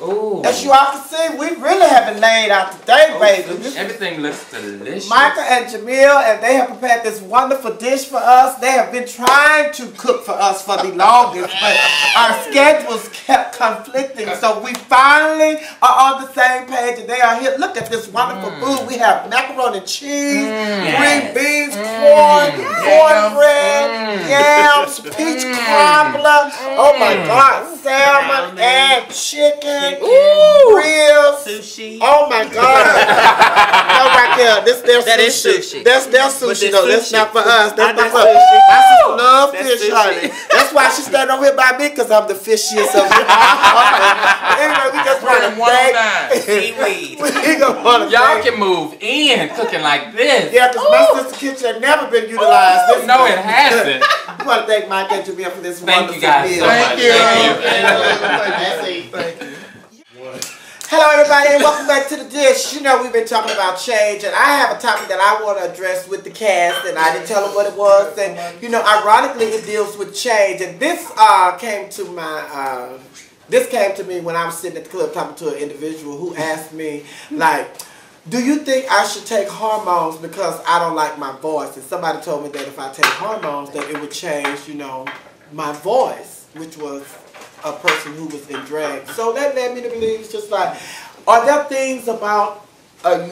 Ooh. As you all can see, we really haven't laid out today, baby. Everything looks delicious. Michael and Jamil, and they have prepared this wonderful dish for us. They have been trying to cook for us for the longest, but our schedules kept conflicting. So we finally are on the same page, and they are here. Look at this wonderful food. We have macaroni and cheese, green beans, cornbread, yams, peach cobbler. Oh my God, salmon and chicken. Ribs, sushi. Oh my God! No, right there. This their that sushi. Is sushi. That's their sushi. No, that's not for us. That's not for sushi. us. My sister love fish, sushi. honey. That's why she standing over here by me, because I'm the fishiest of them. Anyway, we just want to thank seaweed. Y'all can move in cooking like this. Yeah, because my sister's kitchen has never been utilized. No, it hasn't. We want to thank Mike and Jamil for this Thank wonderful you guys meal. so much. Thank you. Hello everybody and welcome back to the dish. You know we've been talking about change, and I have a topic that I want to address with the cast, and I didn't tell them what it was, and you know ironically it deals with change, and this came to me when I was sitting at the club talking to an individual who asked me like, do you think I should take hormones because I don't like my voice? And somebody told me that if I take hormones that it would change, you know, my voice, which was a person who was in drag. So that led me to believe it's just like, are there things about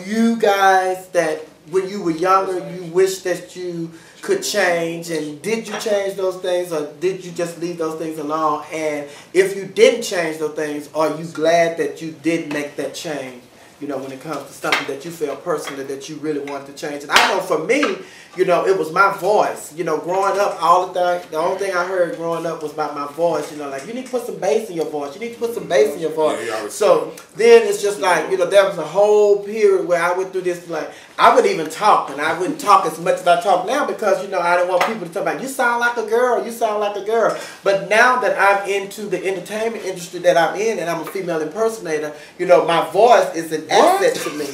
you guys that when you were younger you wish that you could change, and did you change those things or did you just leave those things alone? And if you didn't change those things, are you glad that you did make that change? You know, when it comes to something that you feel personally that you really wanted to change. And I know for me, you know, it was my voice. You know, growing up, the only thing I heard growing up was about my voice. You know, like, you need to put some bass in your voice. You need to put some bass in your voice. So then it's just like, you know, there was a whole period where I went through this, like, I wouldn't even talk, and I wouldn't talk as much as I talk now because, you know, I didn't want people to talk about, you sound like a girl, you sound like a girl. But now that I'm into the entertainment industry that I'm in, and I'm a female impersonator, you know, my voice is an asset to me.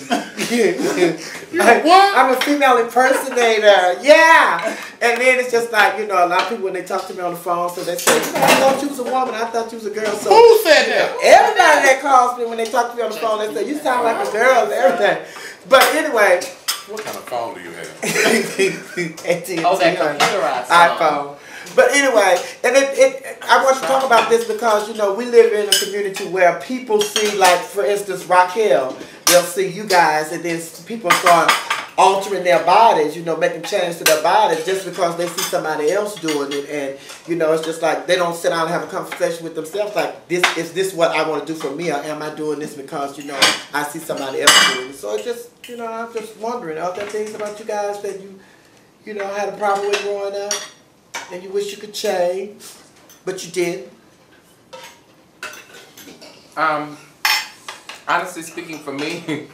I'm a female impersonator, yeah. And then it's just like, you know, a lot of people when they talk to me on the phone, so they say, I thought you was a woman, I thought you was a girl. So who said that? Everybody that calls me when they talk to me on the phone, they say, you sound like a girl and everything. But anyway. What kind of phone do you have? AT&T, oh, that computerized iPhone. But anyway, and I want to talk about this because, you know, we live in a community where people see, like, for instance, Raquel, they'll see you guys, and then people start altering their bodies, you know, making changes to their bodies just because they see somebody else doing it. And, you know, it's just like they don't sit down and have a conversation with themselves like, is this what I want to do for me, or am I doing this because, you know, I see somebody else doing it? So it's just, you know, I'm just wondering, are there things about you guys that you know, had a problem with growing up and you wish you could change, but you did? Honestly speaking, for me,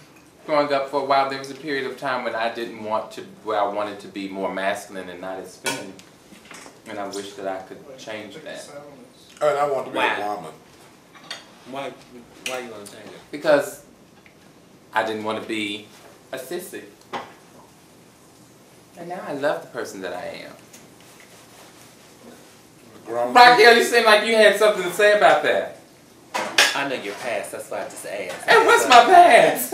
growing up for a while, there was a period of time when I didn't want to, where I wanted to be more masculine and not as feminine. And I wish that I could change that. And I want to be a woman. Why you want to change it? Because I didn't want to be a sissy. And now I love the person that I am. Raquel, you seem like you had something to say about that. I know your past, that's why I just asked. And what's my past?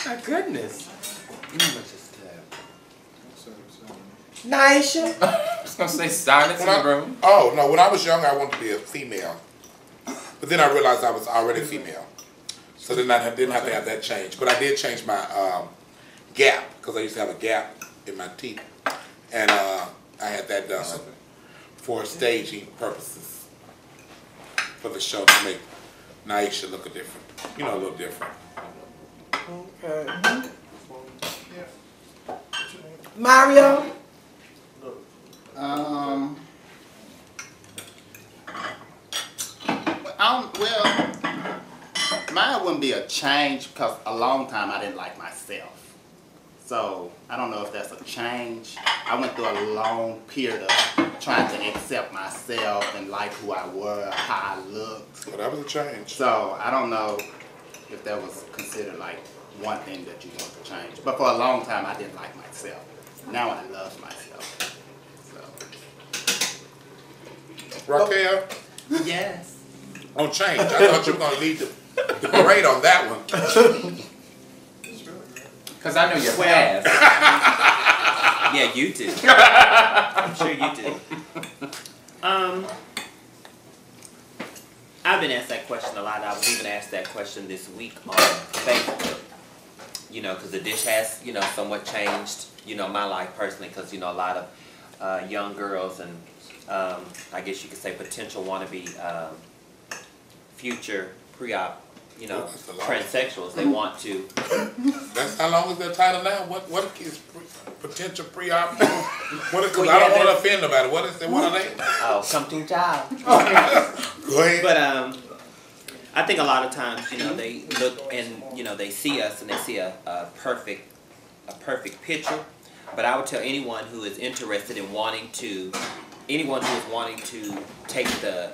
My goodness. Naisha? I was going to say silence in the room. Oh, no, when I was young, I wanted to be a female. But then I realized I was already female. So then I didn't have to have that change. But I did change my gap, because I used to have a gap in my teeth. And I had that done for staging purposes, for the show, to make Naisha look different, you know, a little different. Okay. Mario? Well, mine wouldn't be a change because a long time I didn't like myself. So, I don't know if that's a change. I went through a long period of trying to accept myself and like who I was, how I looked. Well, that was a change. So, I don't know if that was considered like one thing that you want to change. But for a long time, I didn't like myself. Now I love myself. So. Raquel? Yes. On change. I thought you were going to lead the parade on that one. Because I know your past. Yeah, you do. I'm sure you do. I've been asked that question a lot. I was even asked that question this week on Facebook. You know, because the dish has, you know, somewhat changed, you know, my life personally, because, you know, a lot of young girls and I guess you could say potential wannabe future pre-op, you know, transsexuals. They want to. That's how long is that title now? What is potential pre-op? What is? Because Well, I don't yeah, want to offend nobody. What is? What are they? Oh, come to child. Go ahead. But I think a lot of times, you know, they look and, you know, they see us and they see a perfect picture. But I would tell anyone who is interested in wanting to, anyone who is wanting to take the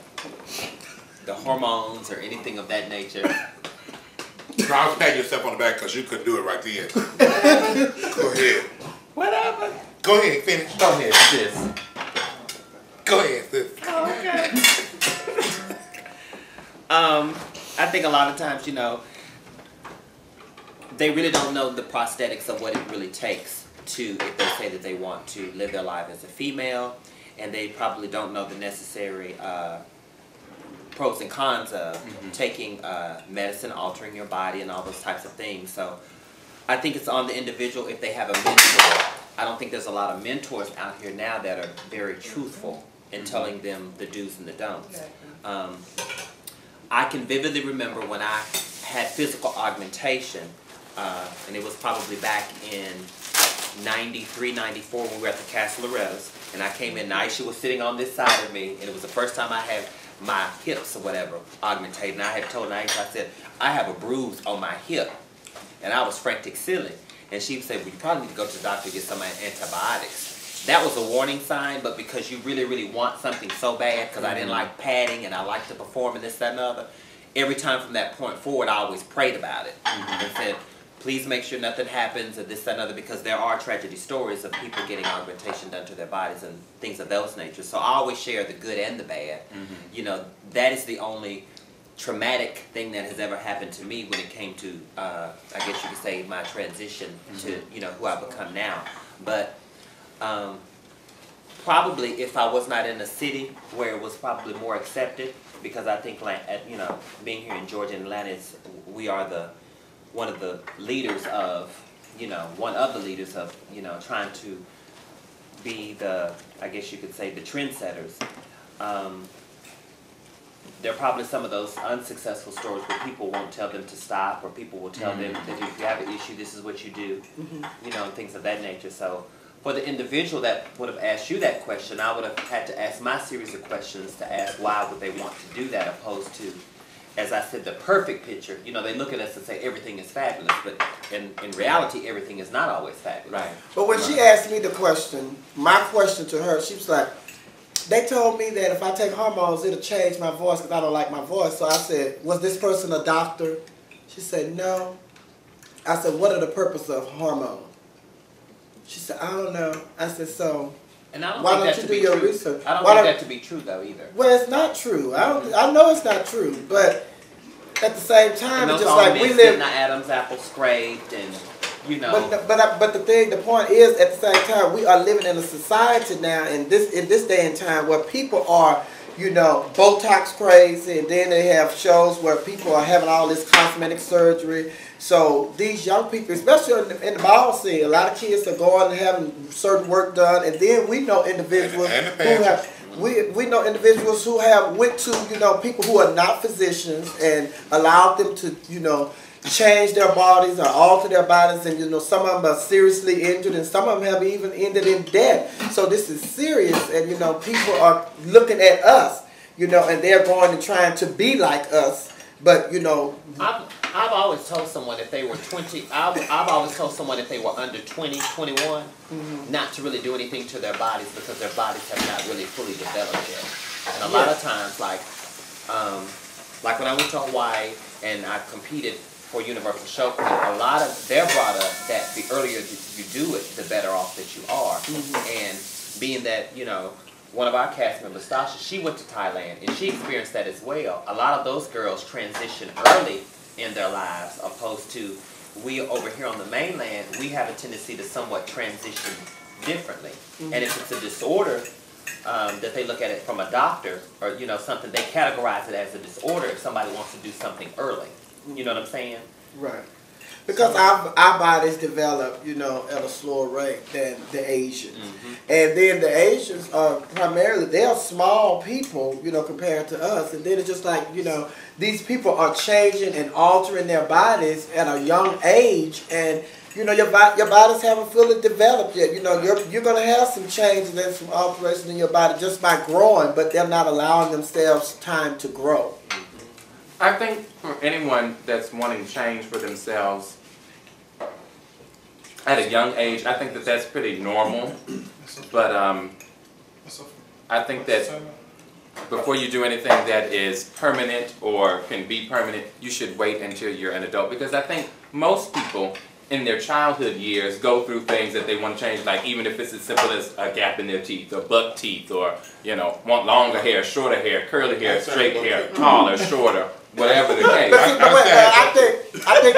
hormones or anything of that nature. No, I was patting yourself on the back because you couldn't do it right then. Go ahead. Whatever. Go ahead, finish. Go ahead, sis. Go ahead, sis. Okay. I think a lot of times, you know, they really don't know the prosthetics of what it really takes to, if they say that they want to live their life as a female, and they probably don't know the necessary pros and cons of taking medicine, altering your body, and all those types of things. So I think it's on the individual if they have a mentor. I don't think there's a lot of mentors out here now that are very truthful in telling them the do's and the don'ts. I can vividly remember when I had physical augmentation, and it was probably back in 93, 94 when we were at the Castle of Loretta's, and I came in, Naisha was sitting on this side of me, and it was the first time I had my hips or whatever augmentated, and I had told Naisha, I said, I have a bruise on my hip, and I was frantic silly, and she said, well, you probably need to go to the doctor and get some antibiotics. That was a warning sign, but because you really, really want something so bad, because I didn't like padding and I liked to perform and this, that, and the other, every time from that point forward, I always prayed about it and said, please make sure nothing happens or this, that, and the other, because there are tragedy stories of people getting augmentation done to their bodies and things of those nature. So I always share the good and the bad. You know, that is the only traumatic thing that has ever happened to me when it came to, I guess you could say, my transition to, you know, who I've become now. But probably if I was not in a city where it was probably more accepted, because I think, you know, being here in Georgia and Atlanta, we are one of the leaders of, you know, trying to be the, I guess you could say, the trendsetters. There are probably some of those unsuccessful stories where people won't tell them to stop, or people will tell them that if you have an issue, this is what you do, you know, and things of that nature. So for the individual that would have asked you that question, I would have had to ask my series of questions to ask why would they want to do that, opposed to, as I said, the perfect picture. You know, they look at us and say everything is fabulous, but in reality, everything is not always fabulous. Right. But when she asked me the question, my question to her, she was like, they told me that if I take hormones, it'll change my voice because I don't like my voice. So I said, was this person a doctor? She said, no. I said, what are the purpose of hormones? She said, I don't know. I said, so And I don't why think don't that you to do be your true. research? I don't Why think that to be true though either. Well, it's not true. I know it's not true, but at the same time, And it's those just like we getting live. the Adam's apple scraped, and you know. But the point is, at the same time, we are living in a society now, in this day and time, where people are, you know, Botox crazy, and then they have shows where people are having all this cosmetic surgery. So these young people, especially in the ball scene, a lot of kids are going and having certain work done, and then we know individuals who have. We know individuals who have went to, you know, people who are not physicians and allowed them to, you know, change their bodies or alter their bodies, and, you know, some of them are seriously injured and some of them have even ended in death. So this is serious, and, you know, people are looking at us, you know, and they're going and trying to be like us, but, you know. I've always told someone if they were 20, I've always told someone if they were under 20, 21, not to really do anything to their bodies because their bodies have not really fully developed yet. And a lot of times, like when I went to Hawaii and I competed for Universal Showcase, a lot of their brought up that the earlier you do it, the better off that you are. And being that, you know, one of our cast members, Stasha, she went to Thailand and she experienced that as well. A lot of those girls transition early in their lives, opposed to we over here on the mainland, we have a tendency to somewhat transition differently. And if it's a disorder, that they look at it from a doctor or, you know, something, they categorize it as a disorder if somebody wants to do something early. You know what I'm saying? Right. Because our bodies develop, you know, at a slower rate than the Asians. And then the Asians are primarily, they are small people, you know, compared to us. And then it's just like, you know, these people are changing and altering their bodies at a young age. And, you know, your bodies haven't fully developed yet. You know, you're going to have some changes and some alterations in your body just by growing, but they're not allowing themselves time to grow. I think for anyone that's wanting change for themselves at a young age, I think that that's pretty normal. But I think that before you do anything that is permanent or can be permanent, you should wait until you're an adult. Because I think most people in their childhood years go through things that they want to change, like even if it's as simple as a gap in their teeth or buck teeth, or, you know, want longer hair, shorter hair, curly hair, straight hair, taller, shorter, whatever the case. I think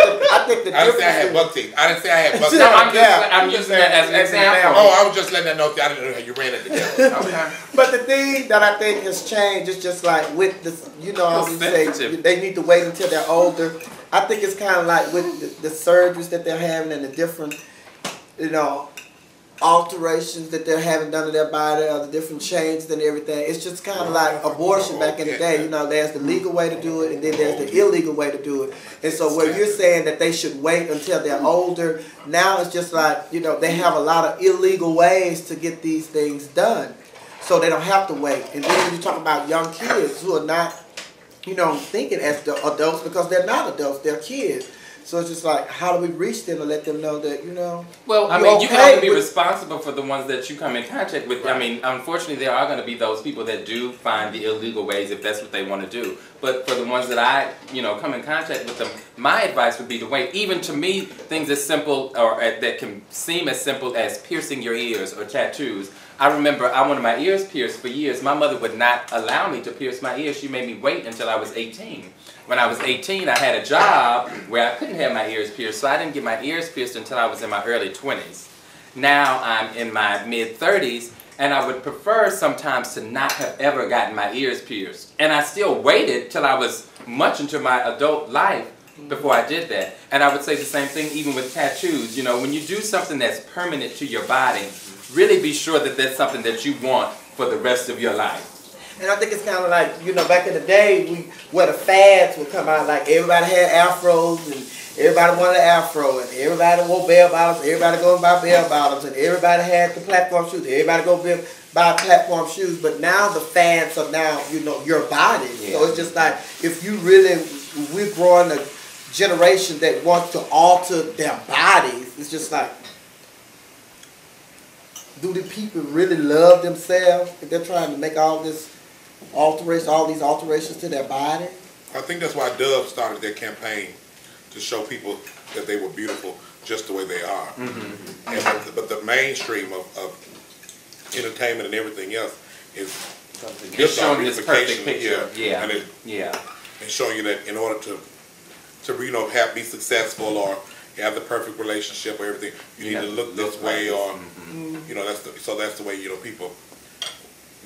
the I didn't say I had buck teeth. I didn't say I had buck teeth. No, I'm using that as an example. Oh, I was just letting that know. I didn't know how you ran it together. Okay. But the thing that I think has changed is just like with this, you know, how you say they need to wait until they're older. I think it's kind of like with the surgeries that they're having and the different, you know, alterations that they're having done to their body, or the different changes and everything. It's just kind of like abortion back in the day. You know, there's the legal way to do it, and then there's the illegal way to do it. And so where you're saying that they should wait until they're older, now it's just like, you know, they have a lot of illegal ways to get these things done. So they don't have to wait. And then when you talk about young kids who are not, you know, thinking as the adults, because they're not adults, they're kids. So it's just like, how do we reach them to let them know that, you know? Well, I mean, you can only be responsible for the ones that you come in contact with. Right. I mean, unfortunately, there are going to be those people that do find the illegal ways if that's what they want to do. But for the ones that I, you know, come in contact with them, my advice would be to wait. Even to me, things as simple, or that can seem as simple as piercing your ears or tattoos. I remember I wanted my ears pierced for years. My mother would not allow me to pierce my ears. She made me wait until I was 18. When I was 18, I had a job where I couldn't have my ears pierced, so I didn't get my ears pierced until I was in my early 20s. Now I'm in my mid-30s, and I would prefer sometimes to not have ever gotten my ears pierced. And I still waited till I was much into my adult life before I did that. And I would say the same thing even with tattoos. You know, when you do something that's permanent to your body, really be sure that that's something that you want for the rest of your life. And I think it's kind of like, you know, back in the day, where the fads would come out, like everybody had afros, and everybody wanted an afro, and everybody wore bell bottoms, everybody go and buy bell bottoms, and everybody had the platform shoes, everybody go buy platform shoes. But now the fads are now, you know, your body. Yeah. So it's just like, if you really, we're growing a generation that wants to alter their bodies. It's just like, do the people really love themselves if they're trying to make all these alterations to their body? I think that's why Dove started their campaign, to show people that they were beautiful just the way they are. But the mainstream of entertainment and everything else is just showing this perfect picture. And showing you that in order to you know, be successful or have the perfect relationship or everything, you need to look this way, or you know, that's the way, you know, people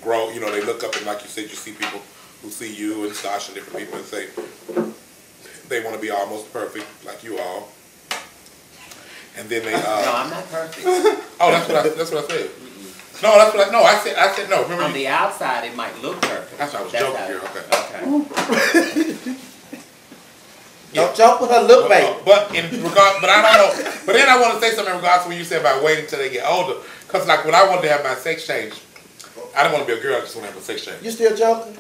grow. You know, they look up, and like you said, you see people who see you and Sasha and different people and say they want to be almost perfect like you are, and then they no, I'm not perfect. Oh, that's what I said. No, that's what I said no. Remember, on the outside it might look perfect. That's what I was joking here. Okay. Don't joke with her look, mate. But I don't know. But then I want to say something in regards to when you said about waiting until they get older. Because like when I wanted to have my sex change, I didn't want to be a girl. I just want to have a sex change. You still joking?